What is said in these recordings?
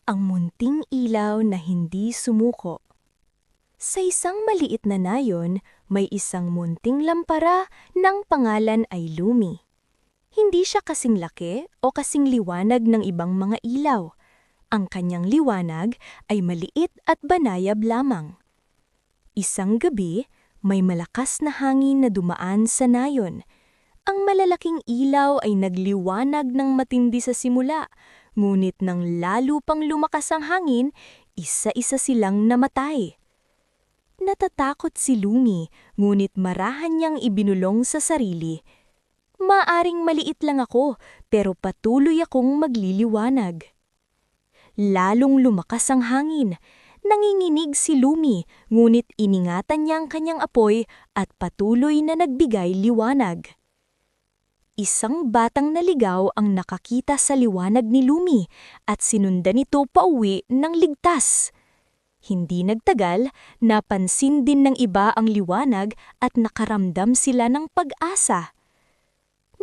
Ang munting ilaw na hindi sumuko. Sa isang maliit na nayon, may isang munting lampara ng pangalan ay Lumi. Hindi siya kasing laki o kasing liwanag ng ibang mga ilaw. Ang kanyang liwanag ay maliit at banayab lamang. Isang gabi, may malakas na hangin na dumaan sa nayon. Ang malalaking ilaw ay nagliwanag ng matindi sa simula, ngunit nang lalo pang lumakas ang hangin, isa-isa silang namatay. Natatakot si Lumi, ngunit marahan niyang ibinulong sa sarili. Maaring maliit lang ako, pero patuloy akong magliliwanag. Lalong lumakas ang hangin. Nanginginig si Lumi, ngunit iningatan niya ang kanyang apoy at patuloy na nagbigay liwanag. Isang batang naligaw ang nakakita sa liwanag ni Lumi at sinundan ito pauwi ng ligtas. Hindi nagtagal, napansin din ng iba ang liwanag at nakaramdam sila ng pag-asa.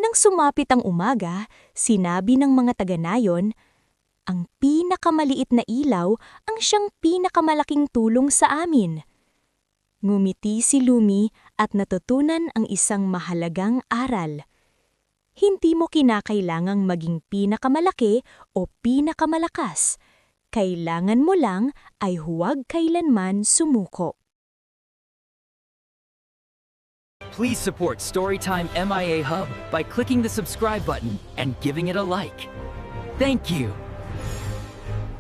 Nang sumapit ang umaga, sinabi ng mga taga-nayon, ang pinakamaliit na ilaw ang siyang pinakamalaking tulong sa amin. Ngumiti si Lumi at natutunan ang isang mahalagang aral. Hindi mo kinakailangang maging pinakamalaki o pinakamalakas. Kailangan mo lang ay huwag kailanman sumuko. Please support Storytime MIA Hub by clicking the subscribe button and giving it a like. Thank you.